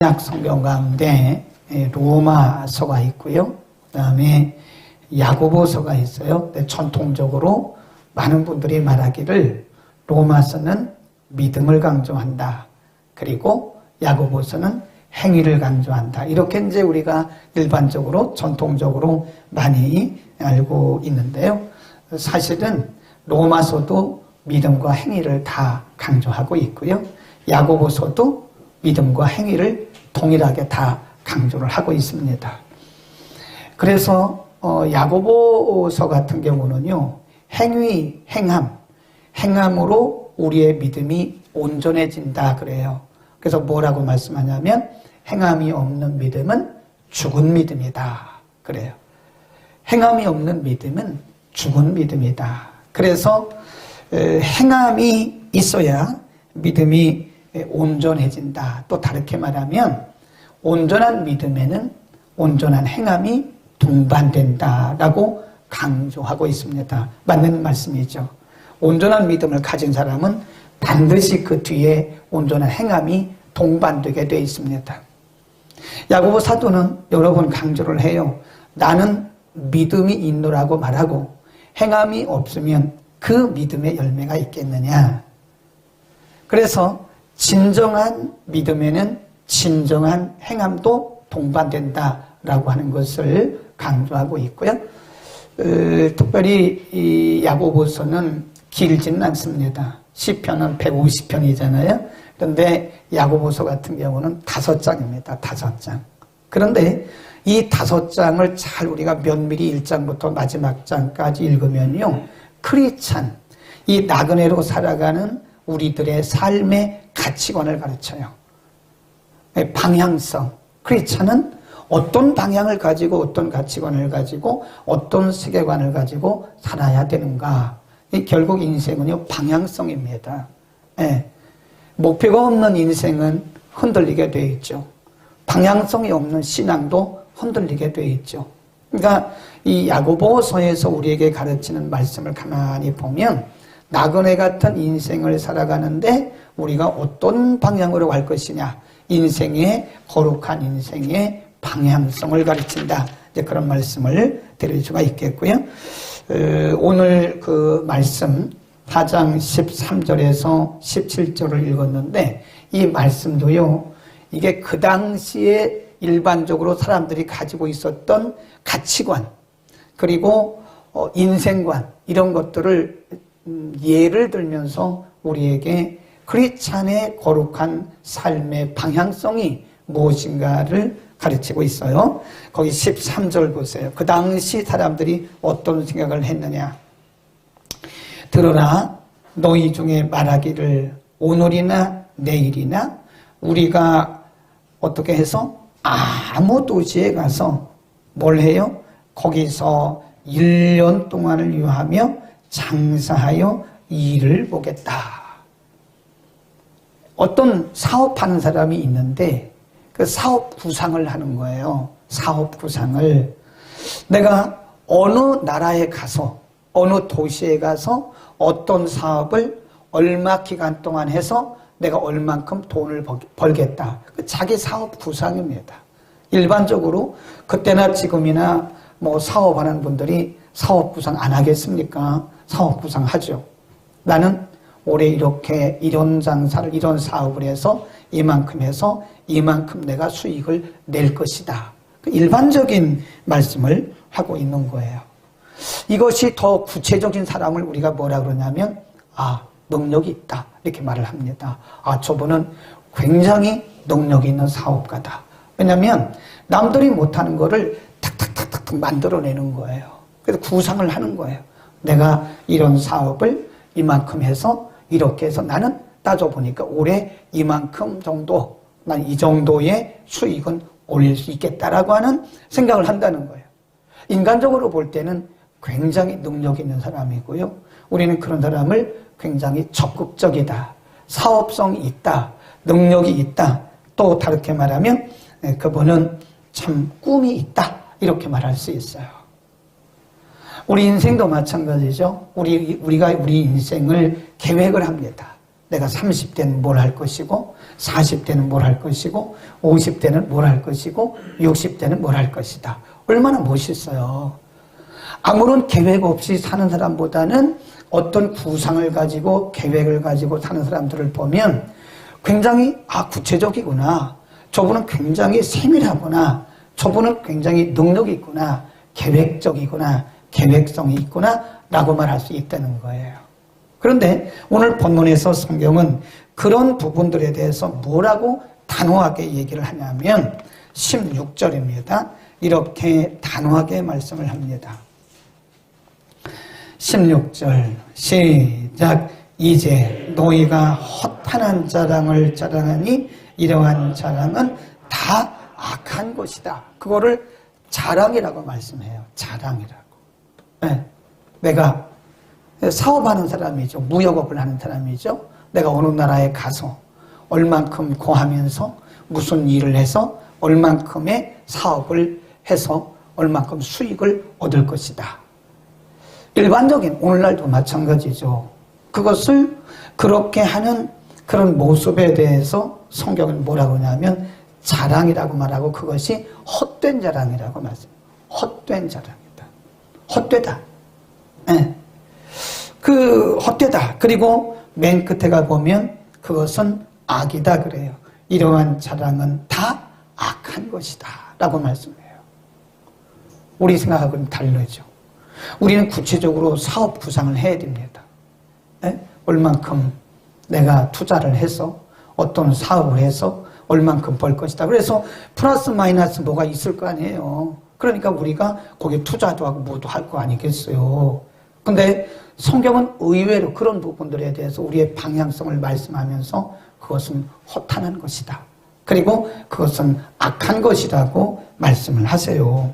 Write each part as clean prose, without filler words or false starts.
신약 성경 가운데 로마서가 있고요. 그 다음에 야고보서가 있어요. 근데 전통적으로 많은 분들이 말하기를 로마서는 믿음을 강조한다. 그리고 야고보서는 행위를 강조한다. 이렇게 이제 우리가 일반적으로 전통적으로 많이 알고 있는데요. 사실은 로마서도 믿음과 행위를 다 강조하고 있고요. 야고보서도 믿음과 행위를 동일하게 다 강조를 하고 있습니다. 그래서 야고보서 같은 경우는요, 행위, 행함으로 우리의 믿음이 온전해진다 그래요. 그래서 뭐라고 말씀하냐면 행함이 없는 믿음은 죽은 믿음이다 그래요. 행함이 없는 믿음은 죽은 믿음이다. 그래서 행함이 있어야 믿음이 온전해진다. 또 다르게 말하면 온전한 믿음에는 온전한 행함이 동반된다라고 강조하고 있습니다. 맞는 말씀이죠. 온전한 믿음을 가진 사람은 반드시 그 뒤에 온전한 행함이 동반되게 되어 있습니다. 야고보 사도는 여러 번 강조를 해요. 나는 믿음이 있노라고 말하고 행함이 없으면 그 믿음의 열매가 있겠느냐. 그래서 진정한 믿음에는 진정한 행함도 동반된다라고 하는 것을 강조하고 있고요. 특별히 이 야고보서는 길지는 않습니다. 시편은 150편이잖아요. 그런데 야고보서 같은 경우는 5장입니다. 5장. 그런데 이 5장을 잘 우리가 면밀히 1장부터 마지막 장까지 읽으면요, 크리스찬, 이 나그네로 살아가는 우리들의 삶의 가치관을 가르쳐요. 방향성. 크리스찬은 어떤 방향을 가지고 어떤 가치관을 가지고 어떤 세계관을 가지고 살아야 되는가. 결국 인생은요, 방향성입니다. 목표가 없는 인생은 흔들리게 되어 있죠. 방향성이 없는 신앙도 흔들리게 되어 있죠. 그러니까 이 야고보서에서 우리에게 가르치는 말씀을 가만히 보면 나그네 같은 인생을 살아가는데 우리가 어떤 방향으로 갈 것이냐, 인생의 거룩한 인생의 방향성을 가르친다. 이제 그런 말씀을 드릴 수가 있겠고요. 오늘 그 말씀 4장 13절에서 17절을 읽었는데 이 말씀도요, 이게 그 당시에 일반적으로 사람들이 가지고 있었던 가치관 그리고 인생관 이런 것들을 예를 들면서 우리에게 크리스찬의 거룩한 삶의 방향성이 무엇인가를 가르치고 있어요. 거기 13절 보세요. 그 당시 사람들이 어떤 생각을 했느냐. 들으라, 너희 중에 말하기를 오늘이나 내일이나 우리가 어떻게 해서 아무 도시에 가서 뭘 해요? 거기서 1년 동안을 유하며 장사하여 일을 보겠다. 어떤 사업하는 사람이 있는데 그 사업 구상을 하는 거예요. 사업 구상을. 내가 어느 나라에 가서 어느 도시에 가서 어떤 사업을 얼마 기간 동안 해서 내가 얼만큼 돈을 벌겠다. 자기 사업 구상입니다. 일반적으로 그때나 지금이나 뭐 사업하는 분들이 사업 구상 안 하겠습니까? 사업 구상 하죠. 나는 올해 이렇게 이런 장사를 이런 사업을 해서 이만큼 해서 이만큼 내가 수익을 낼 것이다. 일반적인 말씀을 하고 있는 거예요. 이것이 더 구체적인 사람을 우리가 뭐라 그러냐면 능력이 있다 이렇게 말을 합니다. 저분은 굉장히 능력이 있는 사업가다. 왜냐하면 남들이 못하는 거를 탁탁탁탁 만들어내는 거예요. 그래서 구상을 하는 거예요. 내가 이런 사업을 이만큼 해서 이렇게 해서 나는 따져보니까 올해 이만큼 정도, 난 이 정도의 수익은 올릴 수 있겠다라고 하는 생각을 한다는 거예요. 인간적으로 볼 때는 굉장히 능력 있는 사람이고요. 우리는 그런 사람을 굉장히 적극적이다, 사업성이 있다, 능력이 있다, 또 다르게 말하면 그분은 참 꿈이 있다 이렇게 말할 수 있어요. 우리 인생도 마찬가지죠. 우리가 우리 인생을 계획을 합니다. 내가 30대는 뭘 할 것이고 40대는 뭘 할 것이고 50대는 뭘 할 것이고 60대는 뭘 할 것이다. 얼마나 멋있어요. 아무런 계획 없이 사는 사람보다는 어떤 구상을 가지고 계획을 가지고 사는 사람들을 보면 굉장히 구체적이구나. 저분은 굉장히 세밀하구나. 저분은 굉장히 능력이 있구나. 계획적이구나. 계획성이 있구나. 라고 말할 수 있다는 거예요. 그런데 오늘 본문에서 성경은 그런 부분들에 대해서 뭐라고 단호하게 얘기를 하냐면 16절입니다. 이렇게 단호하게 말씀을 합니다. 16절 시작. 이제 너희가 허탄한 자랑을 자랑하니 이러한 자랑은 다 악한 것이다. 그거를 자랑이라고 말씀해요. 자랑이라고. 네. 내가 사업하는 사람이죠. 무역업을 하는 사람이죠. 내가 어느 나라에 가서 얼만큼 거하면서 무슨 일을 해서 얼만큼의 사업을 해서 얼만큼 수익을 얻을 것이다. 일반적인 오늘날도 마찬가지죠. 그것을 그렇게 하는 그런 모습에 대해서 성경은 뭐라고 하냐면 자랑이라고 말하고 그것이 헛된 자랑이라고 말씀해요. 헛된 자랑이다. 헛되다. 네. 그 헛되다. 그리고 맨 끝에 가보면 그것은 악이다 그래요. 이러한 자랑은 다 악한 것이다 라고 말씀해요. 우리 생각하고는 다르죠. 우리는 구체적으로 사업 구상을 해야 됩니다. 네? 얼만큼 내가 투자를 해서 어떤 사업을 해서 얼만큼 벌 것이다. 그래서 플러스 마이너스 뭐가 있을 거 아니에요. 그러니까 우리가 거기에 투자도 하고 뭐도 할 거 아니겠어요. 근데 성경은 의외로 그런 부분들에 대해서 우리의 방향성을 말씀하면서 그것은 허탄한 것이다. 그리고 그것은 악한 것이라고 말씀을 하세요.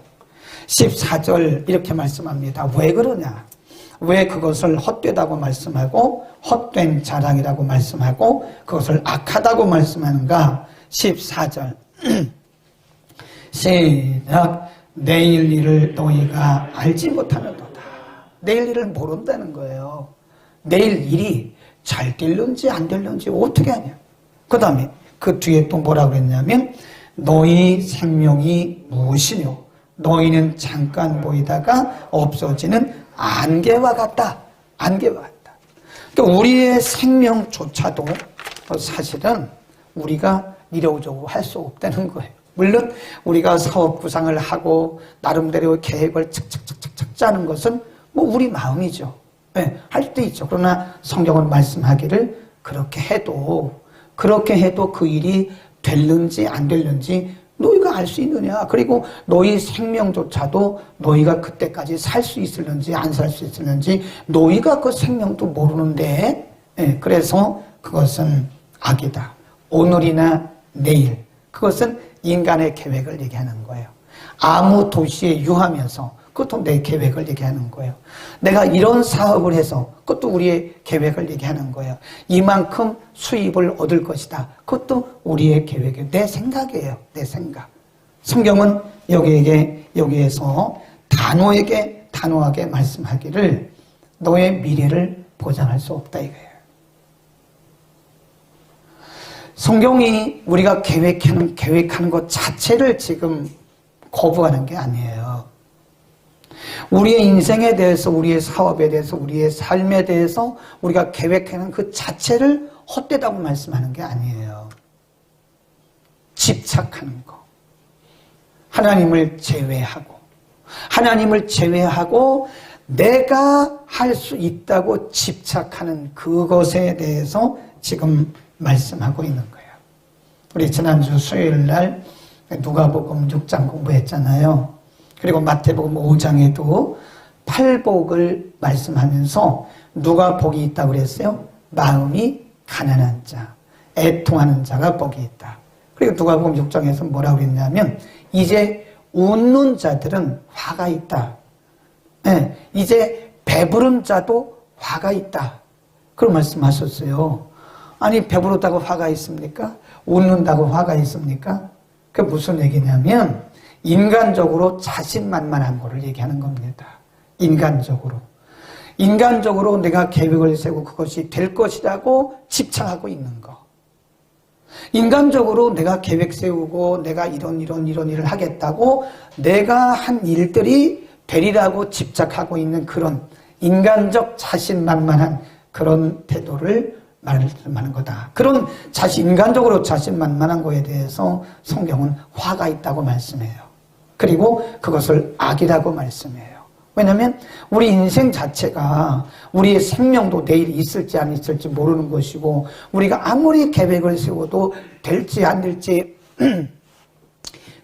14절 이렇게 말씀합니다. 왜 그러냐? 왜 그것을 헛되다고 말씀하고 헛된 자랑이라고 말씀하고 그것을 악하다고 말씀하는가? 14절 시작. 내일 일을 너희가 알지 못하는도다. 내일 일을 모른다는 거예요. 내일 일이 잘 될는지 안 될는지 어떻게 하냐. 그 다음에 그 뒤에 또 뭐라고 했냐면 너희 생명이 무엇이뇨? 너희는 잠깐 보이다가 없어지는 안개와 같다. 안개와 같다. 그러니까 우리의 생명조차도 사실은 우리가 이러저러 할 수 없다는 거예요. 물론 우리가 사업 구상을 하고 나름대로 계획을 착착착착 짜는 것은 뭐 우리 마음이죠. 네, 할 때 있죠. 그러나 성경은 말씀하기를 그렇게 해도 그 일이 될는지 안 될는지 너희가 알 수 있느냐. 그리고 너희 생명조차도 너희가 그때까지 살 수 있을는지 안 살 수 있을는지 너희가 그 생명도 모르는데 네, 그래서 그것은 악이다. 오늘이나 내일 그것은 인간의 계획을 얘기하는 거예요. 아무 도시에 유하면서 그것도 내 계획을 얘기하는 거예요. 내가 이런 사업을 해서 그것도 우리의 계획을 얘기하는 거예요. 이만큼 수입을 얻을 것이다. 그것도 우리의 계획이에요. 내 생각이에요. 내 생각. 성경은 여기에서 단호하게 말씀하기를 너의 미래를 보장할 수 없다 이거예요. 성경이 우리가 계획하는 것 자체를 지금 거부하는 게 아니에요. 우리의 인생에 대해서, 우리의 사업에 대해서, 우리의 삶에 대해서 우리가 계획하는 그 자체를 헛되다고 말씀하는 게 아니에요. 집착하는 거. 하나님을 제외하고 내가 할 수 있다고 집착하는 그것에 대해서 지금 말씀하고 있는 거예요. 우리 지난주 수요일 날 누가복음 6장 공부했잖아요. 그리고 마태복음 5장에도 팔복을 말씀하면서 누가 복이 있다고 그랬어요? 마음이 가난한 자, 애통하는 자가 복이 있다. 그리고 누가복음 6장에서 뭐라고 그랬냐면 이제 웃는 자들은 화가 있다. 네, 이제 배부른 자도 화가 있다. 그런 말씀하셨어요. 아니 배부르다고 화가 있습니까? 웃는다고 화가 있습니까? 그게 무슨 얘기냐면 인간적으로 자신만만한 거를 얘기하는 겁니다. 인간적으로. 인간적으로 내가 계획을 세우고 그것이 될 것이라고 집착하고 있는 거. 인간적으로 내가 계획 세우고 내가 이런 일을 하겠다고 내가 한 일들이 되리라고 집착하고 있는 그런 인간적 자신만만한 그런 태도를 말하는 거다. 그런 인간적으로 자신만만한 거에 대해서 성경은 화가 있다고 말씀해요. 그리고 그것을 악이라고 말씀해요. 왜냐하면 우리 인생 자체가 우리의 생명도 내일 있을지 안 있을지 모르는 것이고 우리가 아무리 계획을 세워도 될지 안 될지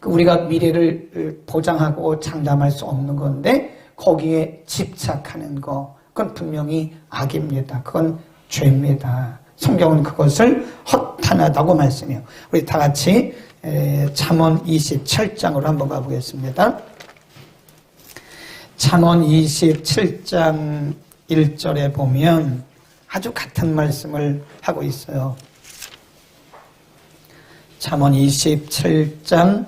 우리가 미래를 보장하고 장담할 수 없는 건데 거기에 집착하는 거 그건 분명히 악입니다. 그건 죄입니다. 성경은 그것을 허탄하다고 말씀해요. 우리 다 같이 잠언 27장으로 한번 가보겠습니다. 잠언 27장 1절에 보면 아주 같은 말씀을 하고 있어요. 잠언 27장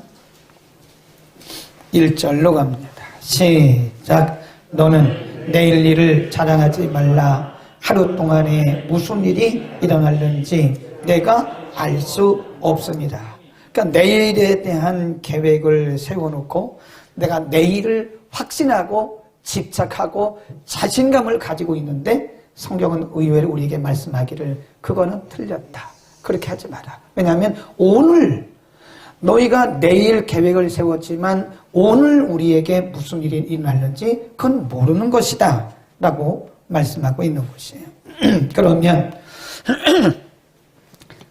1절로 갑니다. 시작. 너는 내일 일을 자랑하지 말라. 하루 동안에 무슨 일이 일어날는지 내가 알 수 없습니다. 그러니까 내일에 대한 계획을 세워놓고 내가 내일을 확신하고 집착하고 자신감을 가지고 있는데 성경은 의외로 우리에게 말씀하기를 그거는 틀렸다. 그렇게 하지 마라. 왜냐하면 오늘 너희가 내일 계획을 세웠지만 오늘 우리에게 무슨 일이 일어날는지 그건 모르는 것이다 라고 말씀하고 있는 것이에요.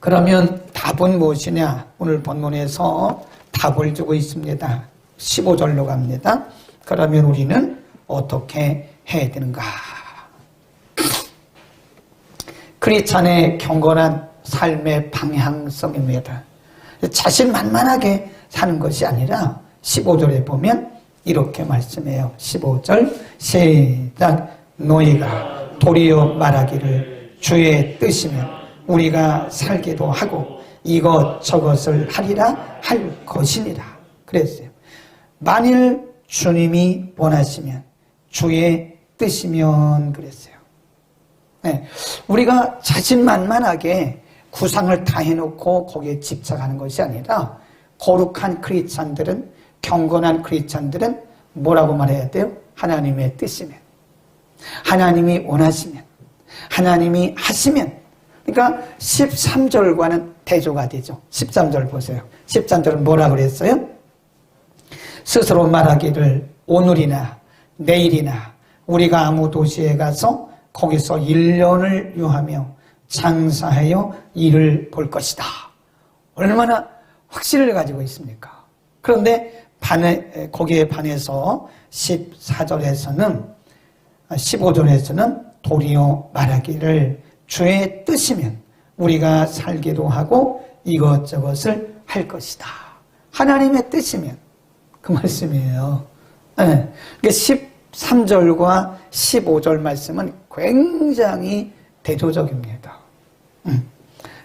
그러면 답은 무엇이냐? 오늘 본문에서 답을 주고 있습니다. 15절로 갑니다. 그러면 우리는 어떻게 해야 되는가? 크리스찬의 경건한 삶의 방향성입니다. 자신만만하게 사는 것이 아니라 15절에 보면 이렇게 말씀해요. 15절 시작. 너희가 도리어 말하기를 주의 뜻이면 우리가 살기도 하고 이것저것을 하리라 할 것이니라 그랬어요. 만일 주님이 원하시면 주의 뜻이면 그랬어요. 네, 우리가 자신만만하게 구상을 다 해놓고 거기에 집착하는 것이 아니라 거룩한 크리스찬들은 경건한 크리스찬들은 뭐라고 말해야 돼요? 하나님의 뜻이면 하나님이 원하시면 하나님이 하시면 그러니까 13절과는 대조가 되죠. 13절 보세요. 13절은 뭐라 그랬어요? 스스로 말하기를 오늘이나 내일이나 우리가 아무 도시에 가서 거기서 1년을 유하며 장사하여 일을 볼 것이다. 얼마나 확신을 가지고 있습니까? 그런데 거기에 반해서 15절에서는 도리어 말하기를 주의 뜻이면 우리가 살기도 하고 이것저것을 할 것이다. 하나님의 뜻이면 그 말씀이에요. 네. 13절과 15절 말씀은 굉장히 대조적입니다.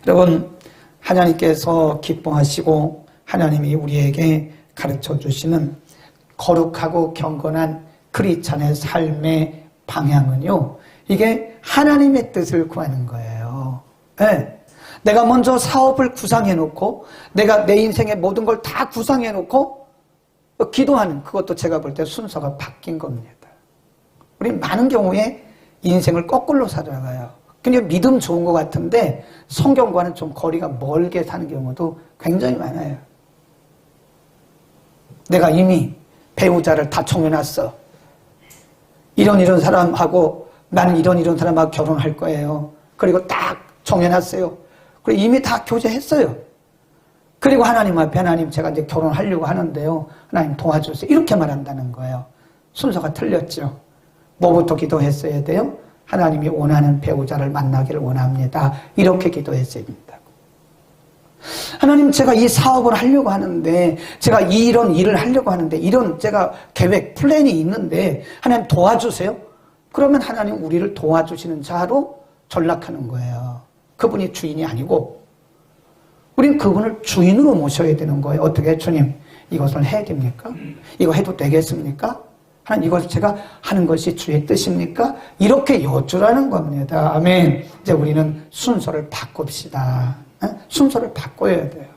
여러분 하나님께서 기뻐하시고 하나님이 우리에게 가르쳐 주시는 거룩하고 경건한 크리스찬의 삶의 방향은요. 이게 하나님의 뜻을 구하는 거예요. 네. 내가 먼저 사업을 구상해놓고 내가 내 인생의 모든 걸 다 구상해놓고 기도하는 그것도 제가 볼 때 순서가 바뀐 겁니다. 우리 많은 경우에 인생을 거꾸로 살아가요. 그냥 믿음 좋은 것 같은데 성경과는 좀 거리가 멀게 사는 경우도 굉장히 많아요. 내가 이미 배우자를 다 정해놨어. 이런 사람하고 나는 이런 사람하고 결혼할 거예요. 그리고 딱 정해놨어요. 그리고 이미 다 교제했어요. 그리고 하나님 앞에 하나님 제가 이제 결혼하려고 하는데요. 하나님 도와주세요. 이렇게 말한다는 거예요. 순서가 틀렸죠. 뭐부터 기도했어야 돼요? 하나님이 원하는 배우자를 만나기를 원합니다. 이렇게 기도했어야 됩니다. 하나님 제가 이 사업을 하려고 하는데 제가 이런 일을 하려고 하는데 이런 제가 계획 플랜이 있는데 하나님 도와주세요. 그러면 하나님 우리를 도와주시는 자로 전락하는 거예요. 그분이 주인이 아니고 우린 그분을 주인으로 모셔야 되는 거예요. 어떻게 주님 이것을 해야 됩니까? 이거 해도 되겠습니까? 하나님, 이걸 제가 하는 것이 주의 뜻입니까? 이렇게 여쭈라는 겁니다. 아멘. 이제 우리는 순서를 바꿉시다. 순서를 바꿔야 돼요.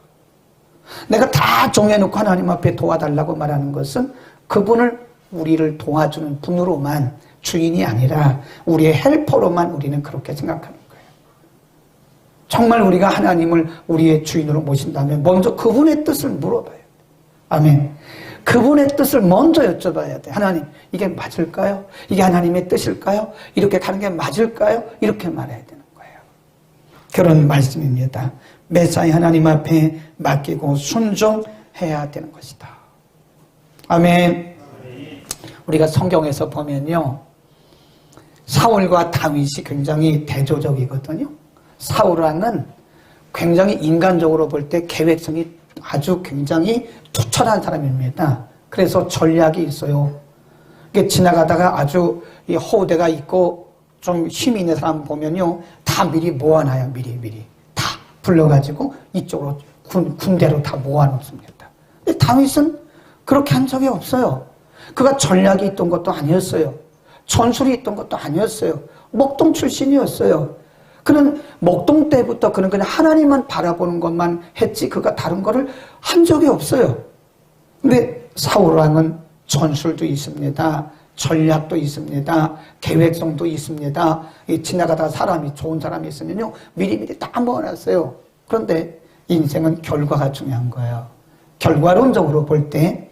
내가 다 정해놓고 하나님 앞에 도와달라고 말하는 것은 그분을, 우리를 도와주는 분으로만, 주인이 아니라 우리의 헬퍼로만 우리는 그렇게 생각하는 거예요. 정말 우리가 하나님을 우리의 주인으로 모신다면 먼저 그분의 뜻을 물어봐요. 아멘. 그분의 뜻을 먼저 여쭤봐야 돼. 하나님, 이게 맞을까요? 이게 하나님의 뜻일까요? 이렇게 가는 게 맞을까요? 이렇게 말해야 되는 거예요. 그런 말씀입니다. 매사에 하나님 앞에 맡기고 순종해야 되는 것이다. 아멘. 우리가 성경에서 보면요, 사울과 다윗이 굉장히 대조적이거든요. 사울왕은 굉장히 인간적으로 볼 때 계획성이 아주 굉장히 투철한 사람입니다. 그래서 전략이 있어요. 이게 지나가다가 아주 이 호대가 있고 좀 힘이 있는 사람 보면요, 다 미리 모아놔요. 미리 다 불러가지고 이쪽으로 군대로 다 모아놓습니다. 근데 다윗은 그렇게 한 적이 없어요. 그가 전략이 있던 것도 아니었어요. 전술이 있던 것도 아니었어요. 목동 출신이었어요. 그는 목동 때부터 그는 그냥 하나님만 바라보는 것만 했지 그가 다른 거를 한 적이 없어요. 근데 사울왕은 전술도 있습니다. 전략도 있습니다. 계획성도 있습니다. 지나가다 사람이, 좋은 사람이 있으면요, 미리미리 다 모아놨어요. 그런데 인생은 결과가 중요한 거예요. 결과론적으로 볼 때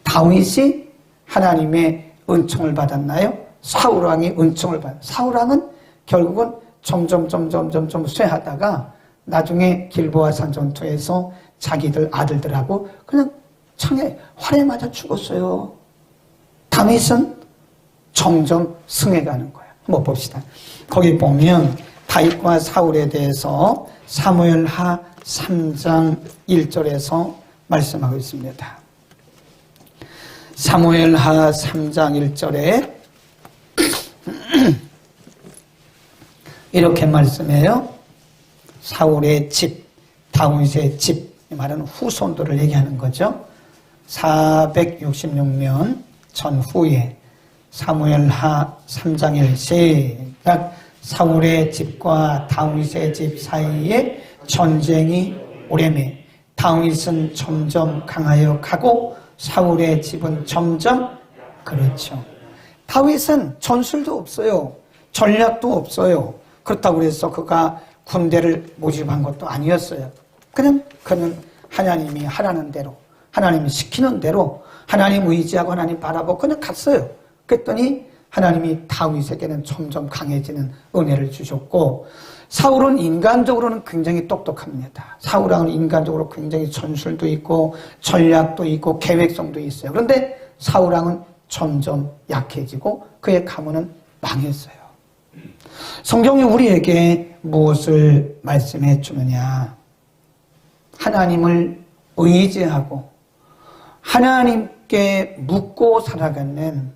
다윗이 하나님의 은총을 받았나요? 사울왕이 은총을 받았나요? 사울왕은 결국은 점점 쇠하다가 나중에 길보아 산 전투에서 자기들 아들들하고 그냥 창에 활에 맞아 죽었어요. 다윗은 점점 승해가는 거예요. 한번 봅시다. 거기 보면 다윗과 사울에 대해서 사무엘하 3장 1절에서 말씀하고 있습니다. 사무엘하 3장 1절에 이렇게 말씀해요. 사울의 집, 다윗의 집, 이 말은 후손들을 얘기하는 거죠. 466년 전후에 사무엘하 3장 1 시작. 사울의 집과 다윗의 집 사이에 전쟁이 오래매 다윗은 점점 강하여 가고 사울의 집은 점점, 그렇죠. 다윗은 전술도 없어요. 전략도 없어요. 그렇다고 해서 그가 군대를 모집한 것도 아니었어요. 그냥 그는 하나님이 하라는 대로, 하나님이 시키는 대로 하나님 의지하고 하나님 바라보고 그냥 갔어요. 그랬더니 하나님이 다윗에게는 점점 강해지는 은혜를 주셨고, 사울은 인간적으로는 굉장히 똑똑합니다. 사울왕은 인간적으로 굉장히 전술도 있고 전략도 있고 계획성도 있어요. 그런데 사울왕은 점점 약해지고 그의 가문은 망했어요. 성경이 우리에게 무엇을 말씀해 주느냐? 하나님을 의지하고 하나님께 묻고 살아가는,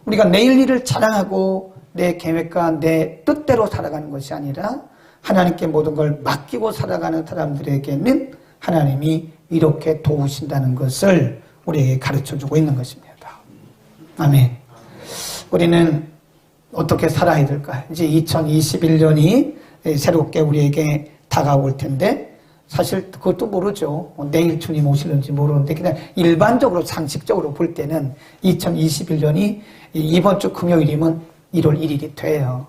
우리가 내일 일을 자랑하고 내 계획과 내 뜻대로 살아가는 것이 아니라 하나님께 모든 걸 맡기고 살아가는 사람들에게는 하나님이 이렇게 도우신다는 것을 우리에게 가르쳐주고 있는 것입니다. 아멘. 우리는 어떻게 살아야 될까? 이제 2021년이 새롭게 우리에게 다가올 텐데 사실 그것도 모르죠. 내일 주님 오실는지 모르는데 그냥 일반적으로 상식적으로 볼 때는 2021년이 이번 주 금요일이면 1월 1일이 돼요.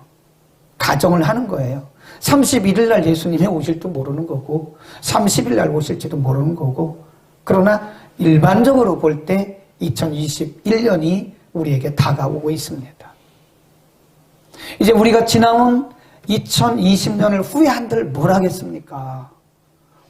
가정을 하는 거예요. 31일 날 예수님이 오실지도 모르는 거고 30일 날 오실지도 모르는 거고, 그러나 일반적으로 볼 때 2021년이 우리에게 다가오고 있습니다. 이제 우리가 지나온 2020년을 후회한들 뭘 하겠습니까?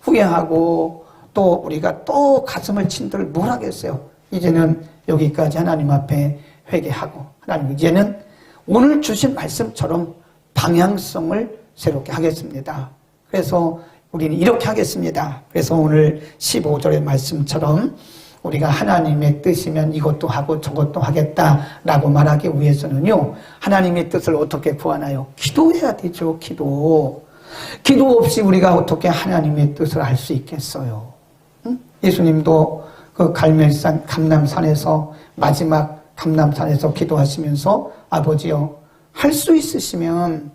후회하고 또 우리가 또 가슴을 친들 뭘 하겠어요? 이제는 여기까지 하나님 앞에 회개하고, 하나님 이제는 오늘 주신 말씀처럼 방향성을 새롭게 하겠습니다. 그래서 우리는 이렇게 하겠습니다. 그래서 오늘 15절의 말씀처럼 우리가 하나님의 뜻이면 이것도 하고 저것도 하겠다라고 말하기 위해서는요, 하나님의 뜻을 어떻게 구하나요? 기도해야 되죠. 기도 없이 우리가 어떻게 하나님의 뜻을 알 수 있겠어요? 응? 예수님도 그 갈멜산 감람산에서 마지막 감람산에서 기도하시면서 아버지요, 할 수 있으시면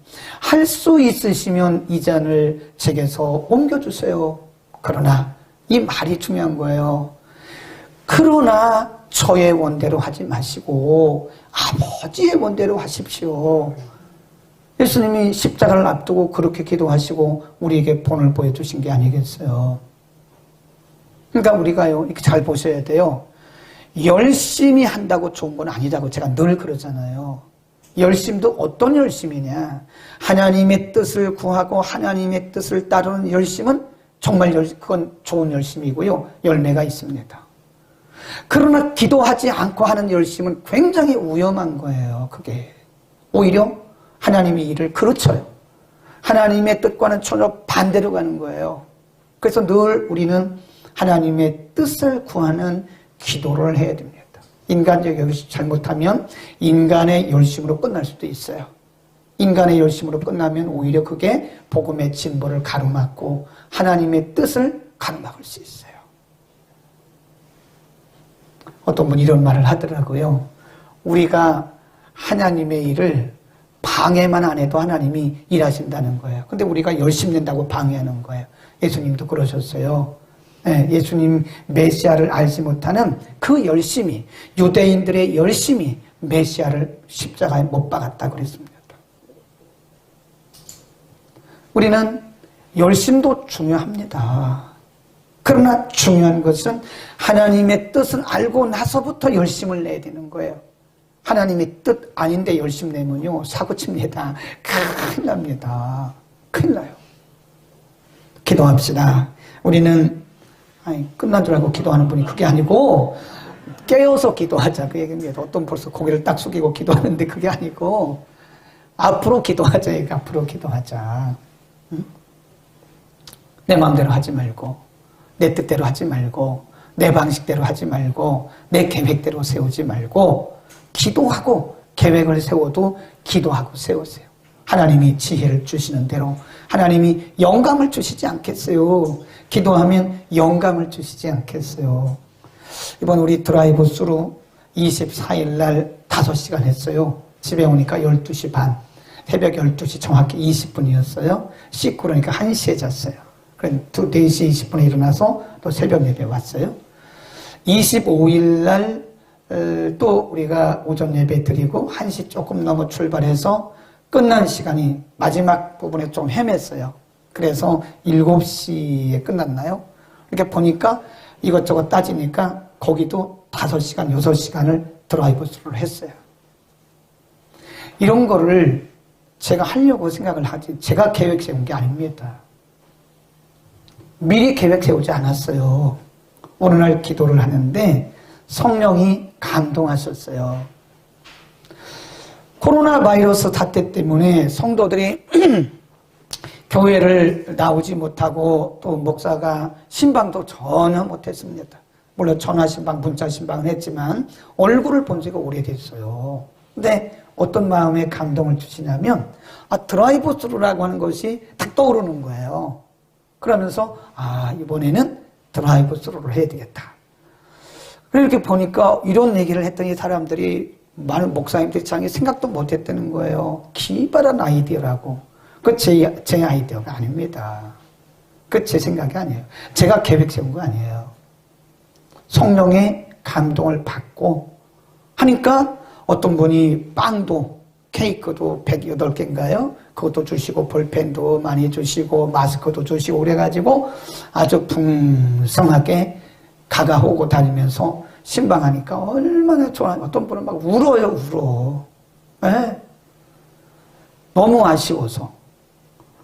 이 잔을 제게서 옮겨주세요. 그러나 이 말이 중요한 거예요. 그러나 저의 원대로 하지 마시고 아버지의 원대로 하십시오. 예수님이 십자가를 앞두고 그렇게 기도하시고 우리에게 본을 보여주신 게 아니겠어요. 그러니까 우리가요, 이렇게 잘 보셔야 돼요. 열심히 한다고 좋은 건 아니라고 제가 늘 그러잖아요. 열심도 어떤 열심이냐. 하나님의 뜻을 구하고 하나님의 뜻을 따르는 열심은 정말 그건 좋은 열심이고요. 열매가 있습니다. 그러나 기도하지 않고 하는 열심은 굉장히 위험한 거예요. 그게 오히려 하나님의 일을 그르쳐요. 하나님의 뜻과는 전혀 반대로 가는 거예요. 그래서 늘 우리는 하나님의 뜻을 구하는 기도를 해야 됩니다. 인간적 열심 잘못하면 인간의 열심으로 끝날 수도 있어요. 인간의 열심으로 끝나면 오히려 그게 복음의 진보를 가로막고 하나님의 뜻을 가로막을 수 있어요. 어떤 분이 이런 말을 하더라고요. 우리가 하나님의 일을 방해만 안 해도 하나님이 일하신다는 거예요. 근데 우리가 열심히 낸다고 방해하는 거예요. 예수님도 그러셨어요. 예수님 메시아를 알지 못하는 그 열심이, 유대인들의 열심이 메시아를 십자가에 못 박았다고 그랬습니다. 우리는 열심도 중요합니다. 그러나 중요한 것은 하나님의 뜻을 알고 나서부터 열심을 내야 되는 거예요. 하나님의 뜻 아닌데 열심 내면요, 사고칩니다. 큰일 납니다. 큰일 나요. 기도합시다. 우리는 끝난 줄 알고 기도하는 분이 그게 아니고 깨어서 기도하자 그 얘기입니다. 어떤 벌써 고개를 딱 숙이고 기도하는데 그게 아니고 앞으로 기도하자. 앞으로 기도하자. 응? 내 마음대로 하지 말고 내 뜻대로 하지 말고 내 방식대로 하지 말고 내 계획대로 세우지 말고 기도하고 계획을 세워도 기도하고 세우세요. 하나님이 지혜를 주시는 대로 하나님이 영감을 주시지 않겠어요. 기도하면 영감을 주시지 않겠어요. 이번 우리 드라이브 스루 24일 날 5시간 했어요. 집에 오니까 12시 반, 새벽 12시 정확히 20분이었어요. 씻고 그러니까 1시에 잤어요. 그래서 4시 20분에 일어나서 또 새벽 예배 왔어요. 25일 날 또 우리가 오전 예배 드리고 1시 조금 넘어 출발해서 끝난 시간이 마지막 부분에 좀 헤맸어요. 그래서 7시에 끝났나요? 이렇게 보니까 이것저것 따지니까 거기도 5시간, 6시간을 드라이브 스루를 했어요. 이런 거를 제가 하려고 생각을 하지 제가 계획 세운 게 아닙니다. 미리 계획 세우지 않았어요. 어느 날 기도를 하는데 성령이 감동하셨어요. 코로나 바이러스 사태 때문에 성도들이 교회를 나오지 못하고 또 목사가 신방도 전혀 못했습니다. 물론 전화 신방, 문자 신방은 했지만 얼굴을 본 지가 오래됐어요. 근데 어떤 마음에 감동을 주시냐면 드라이브 스루라고 하는 것이 딱 떠오르는 거예요. 그러면서 이번에는 드라이브 스루를 해야 되겠다. 이렇게 보니까 이런 얘기를 했더니 사람들이 많은 목사님들이 자기 생각도 못했다는 거예요. 기발한 아이디어라고. 그 제 아이디어가 아닙니다. 그 제 생각이 아니에요. 제가 계획 세운 거 아니에요. 성령의 감동을 받고 하니까 어떤 분이 빵도 케이크도 108개인가요? 그것도 주시고 볼펜도 많이 주시고 마스크도 주시고 그래가지고 아주 풍성하게 가가오고 다니면서 신방하니까 얼마나 좋아요. 어떤 분은 막 울어요, 울어. 네? 너무 아쉬워서.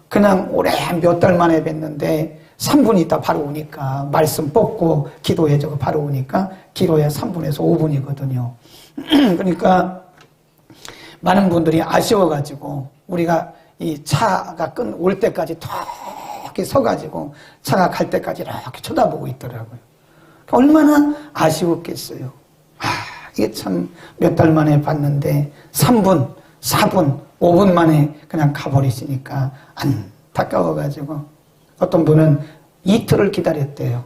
그냥 오래 몇 달 만에 뵀는데 3분 있다 바로 오니까 말씀 뽑고 기도해주고 바로 오니까 기도야 3분에서 5분이거든요. 그러니까 많은 분들이 아쉬워가지고 우리가 이 차가 올 때까지 턱 서가지고 차가 갈 때까지 이렇게 쳐다보고 있더라고요. 얼마나 아쉬웠겠어요. 이게 참 몇 달 만에 봤는데 3분, 4분, 5분 만에 그냥 가버리시니까 안타까워가지고 어떤 분은 이틀을 기다렸대요.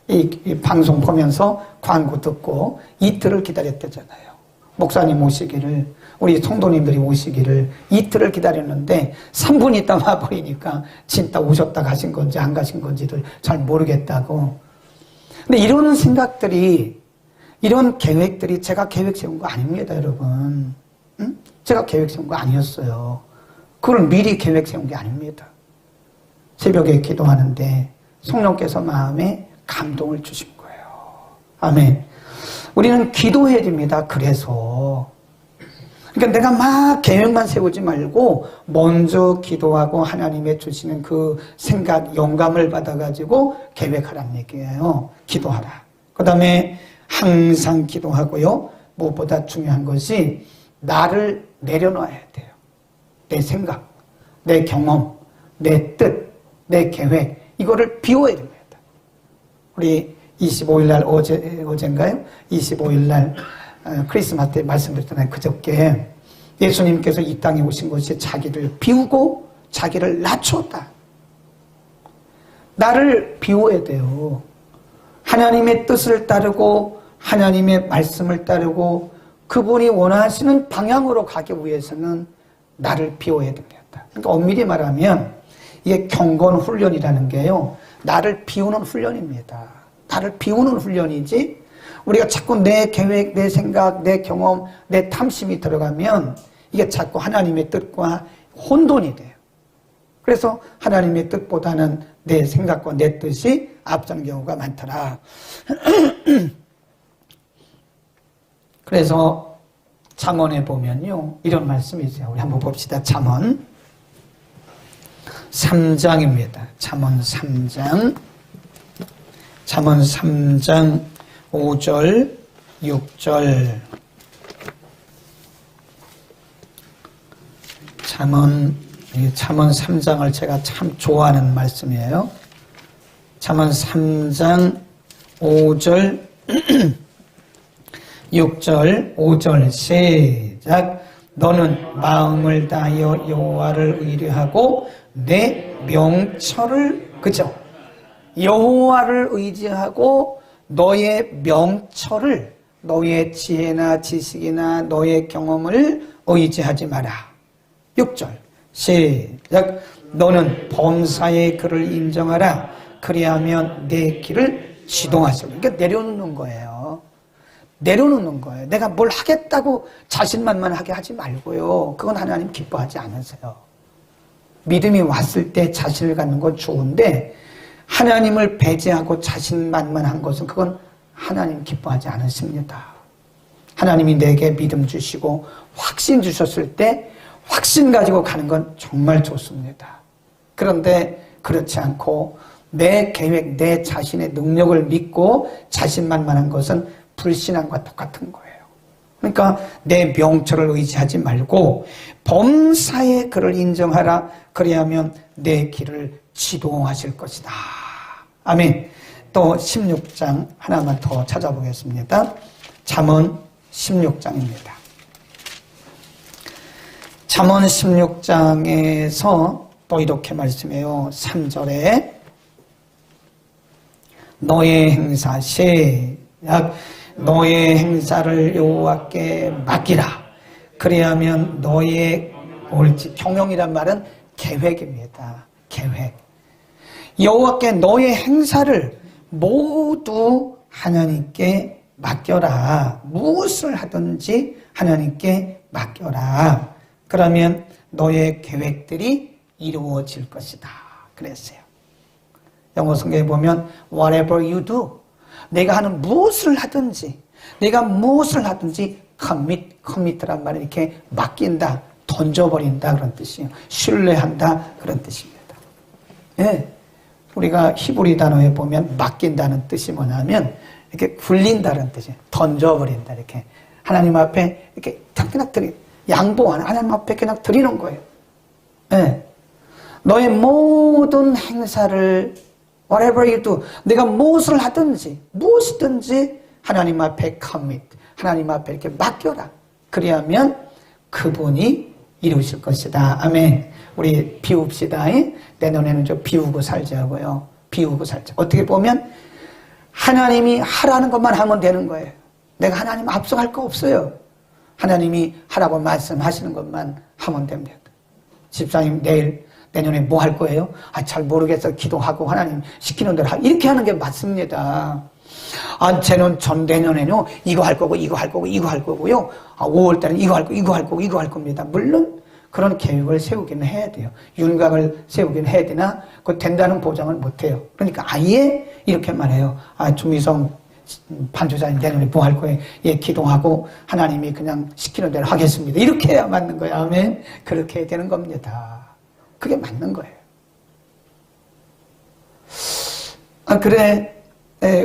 이 방송 보면서 광고 듣고 이틀을 기다렸대잖아요. 목사님 오시기를, 우리 성도님들이 오시기를 이틀을 기다렸는데 3분 있다 와버리니까 진짜 오셨다 가신 건지 안 가신 건지를 잘 모르겠다고. 근데 이런 생각들이, 이런 계획들이 제가 계획 세운 거 아닙니다, 여러분. 응? 제가 계획 세운 거 아니었어요. 그걸 미리 계획 세운 게 아닙니다. 새벽에 기도하는데 성령께서 마음에 감동을 주신 거예요. 아멘. 우리는 기도해야 됩니다. 그래서. 그러니까 내가 막 계획만 세우지 말고 먼저 기도하고 하나님의 주시는 그 생각, 영감을 받아가지고 계획하라는 얘기예요. 기도하라. 그 다음에 항상 기도하고요. 무엇보다 중요한 것이 나를 내려놔야 돼요. 내 생각, 내 경험, 내 뜻, 내 계획, 이거를 비워야 됩니다. 우리 25일날 어젠가요? 25일날 크리스마스 때 말씀드렸잖아요. 그저께 예수님께서 이 땅에 오신 것이 자기를 비우고 자기를 낮췄다. 나를 비워야 돼요. 하나님의 뜻을 따르고 하나님의 말씀을 따르고 그분이 원하시는 방향으로 가기 위해서는 나를 비워야 됩니다. 그러니까 엄밀히 말하면 이게 경건 훈련이라는 게요, 나를 비우는 훈련입니다. 나를 비우는 훈련이지, 우리가 자꾸 내 계획, 내 생각, 내 경험, 내 탐심이 들어가면 이게 자꾸 하나님의 뜻과 혼돈이 돼요. 그래서 하나님의 뜻보다는 내 생각과 내 뜻이 앞서는 경우가 많더라. 그래서 잠언에 보면요, 이런 말씀이 있어요. 우리 한번 봅시다. 잠언 3장입니다. 잠언 3장. 잠언 3장 5절, 6절. 잠언 3장을 제가 참 좋아하는 말씀이에요. 잠언 3장 5절, 6절, 5절 시작. 너는 마음을 다하여 여호와를 의뢰하고 내 명철을, 그죠? 여호와를 의지하고 너의 명철을, 너의 지혜나 지식이나 너의 경험을 의지하지 마라. 6절 시작. 너는 범사의 그를 인정하라. 그리하면 내 길을 지동하시라. 그러니까 내려놓는 거예요. 내려놓는 거예요. 내가 뭘 하겠다고 자신만만하게 하지 말고요. 그건 하나님 기뻐하지 않으세요. 믿음이 왔을 때 자신을 갖는 건 좋은데 하나님을 배제하고 자신만만한 것은 그건 하나님 기뻐하지 않으십니다. 하나님이 내게 믿음 주시고 확신 주셨을 때 확신 가지고 가는 건 정말 좋습니다. 그런데 그렇지 않고 내 계획, 내 자신의 능력을 믿고 자신만만한 것은 불신앙과 똑같은 거예요. 그러니까 내 명철을 의지하지 말고 범사의 그를 인정하라. 그래야면 내 길을 지도하실 것이다. 아멘. 또 16장 하나만 더 찾아보겠습니다. 잠언 16장입니다. 잠언 16장에서 또 이렇게 말씀해요. 3절에 너의 행사 시작. 너의 행사를 여호와께 맡기라. 그래야면 너의 옳지. 경영이란 말은 계획입니다. 계획. 여호와께 너의 행사를 모두 하나님께 맡겨라. 무엇을 하든지 하나님께 맡겨라. 그러면 너의 계획들이 이루어질 것이다. 그랬어요. 영어 성경에 보면 whatever you do, 내가 하는 무엇을 하든지, 내가 무엇을 하든지 commit란 말은 이렇게 맡긴다, 던져버린다 그런 뜻이에요. 신뢰한다 그런 뜻입니다. 예, 우리가 히브리 단어에 보면 맡긴다는 뜻이 뭐냐면 이렇게 굴린다는 뜻이에요. 던져버린다, 이렇게 하나님 앞에 이렇게 그냥 양보하는, 하나님 앞에 그냥 드리는 거예요. 예, 너의 모든 행사를 whatever you do, 내가 무엇을 하든지 무엇이든지 하나님 앞에 commit, 하나님 앞에 이렇게 맡겨라. 그래야면 그분이 이루실 것이다. 아멘. 우리 비웁시다. 내년에는 좀 비우고 살자고요. 비우고 살자. 어떻게 보면 하나님이 하라는 것만 하면 되는 거예요. 내가 하나님 앞서갈 거 없어요. 하나님이 하라고 말씀하시는 것만 하면 됩니다. 집사님 내년에 뭐 할 거예요? 잘 모르겠어. 기도하고 하나님 시키는 대로 이렇게 하는 게 맞습니다. 내년에는 이거 할 거고 이거 할 거고 이거 할 거고요. 5월 달에는 이거 할 거 이거 할 거고 이거 할 겁니다. 물론 그런 계획을 세우기는 해야 돼요. 윤곽을 세우기는 해야 되나 그거 된다는 보장을 못 해요. 그러니까 아예 이렇게 말해요. 주미성 반주자님 내년에 뭐 할 거예요? 예, 기도하고 하나님이 그냥 시키는 대로 하겠습니다. 이렇게 해야 맞는 거예요. 아멘. 그렇게 해야 되는 겁니다. 그게 맞는 거예요. 그래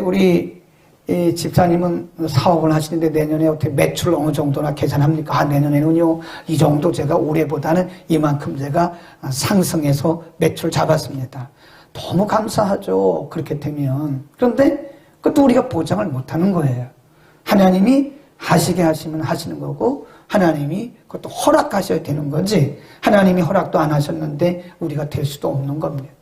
우리 집사님은 사업을 하시는데 내년에 어떻게 매출 어느 정도나 계산합니까? 내년에는요 이 정도 제가 올해보다는 이만큼 제가 상승해서 매출 잡았습니다. 너무 감사하죠. 그렇게 되면. 그런데 그것도 우리가 보장을 못하는 거예요. 하나님이 하시게 하시면 하시는 거고 하나님이 그것도 허락하셔야 되는 거지 하나님이 허락도 안 하셨는데 우리가 될 수도 없는 겁니다.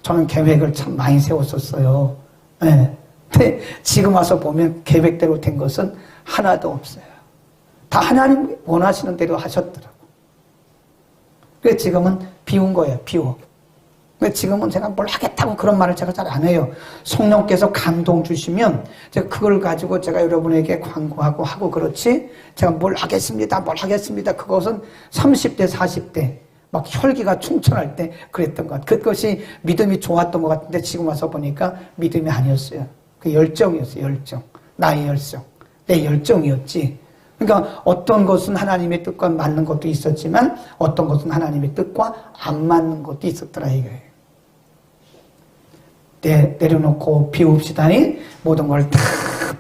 저는 계획을 참 많이 세웠었어요. 네. 근데 지금 와서 보면 계획대로 된 것은 하나도 없어요. 다 하나님 원하시는 대로 하셨더라고. 그래서 지금은 비운 거예요. 비워. 지금은 제가 뭘 하겠다고 그런 말을 제가 잘 안 해요. 성령께서 감동 주시면 제가 그걸 가지고 제가 여러분에게 광고하고 하고 그렇지 제가 뭘 하겠습니다. 그것은 30대 40대 막 혈기가 충천할 때 그랬던 것 같아요. 그것이 믿음이 좋았던 것 같은데 지금 와서 보니까 믿음이 아니었어요. 그 열정이었어요. 열정. 나의 열정. 내 열정이었지. 그러니까 어떤 것은 하나님의 뜻과 맞는 것도 있었지만 어떤 것은 하나님의 뜻과 안 맞는 것도 있었더라 이거예요. 내려놓고 비웁시다니 모든 걸 다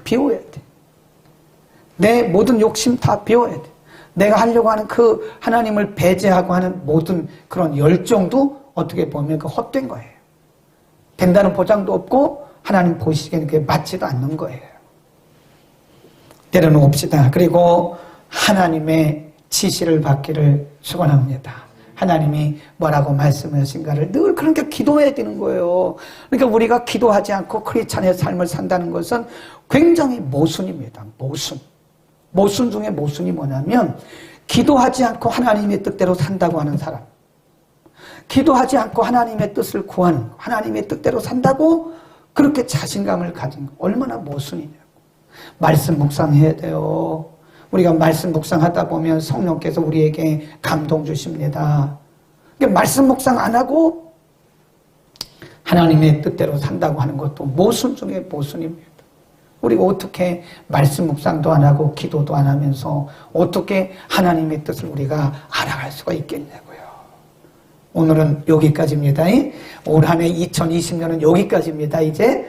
비워야 돼. 내 모든 욕심 다 비워야 돼. 내가 하려고 하는 그 하나님을 배제하고 하는 모든 그런 열정도 어떻게 보면 그 헛된 거예요. 된다는 보장도 없고 하나님 보시기에는 그게 맞지도 않는 거예요. 내려놓읍시다. 그리고 하나님의 지시를 받기를 축원합니다. 하나님이 뭐라고 말씀하신가를 늘 그렇게 기도해야 되는 거예요. 그러니까 우리가 기도하지 않고 크리스찬의 삶을 산다는 것은 굉장히 모순입니다. 모순 중에 모순이 뭐냐면 기도하지 않고 하나님의 뜻대로 산다고 하는 사람, 기도하지 않고 하나님의 뜻을 구하는 하나님의 뜻대로 산다고 그렇게 자신감을 가진 거 얼마나 모순이냐고. 말씀 묵상해야 돼요. 우리가 말씀 묵상하다 보면 성령께서 우리에게 감동 주십니다. 그러니까 말씀 묵상 안 하고 하나님의 뜻대로 산다고 하는 것도 모순 중에 모순입니다. 우리가 어떻게 말씀 묵상도 안 하고 기도도 안 하면서 어떻게 하나님의 뜻을 우리가 알아갈 수가 있겠냐고요. 오늘은 여기까지입니다. 올 한 해 2020년은 여기까지입니다. 이제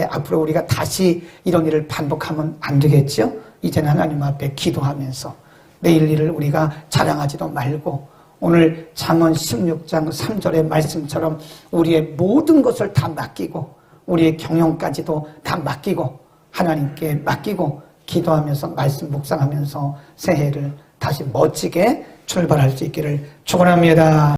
앞으로 우리가 다시 이런 일을 반복하면 안 되겠죠? 이제는 하나님 앞에 기도하면서 내일 일을 우리가 자랑하지도 말고 오늘 잠언 16장 3절의 말씀처럼 우리의 모든 것을 다 맡기고 우리의 경영까지도 다 맡기고 하나님께 맡기고 기도하면서 말씀 묵상하면서 새해를 다시 멋지게 출발할 수 있기를 축원합니다.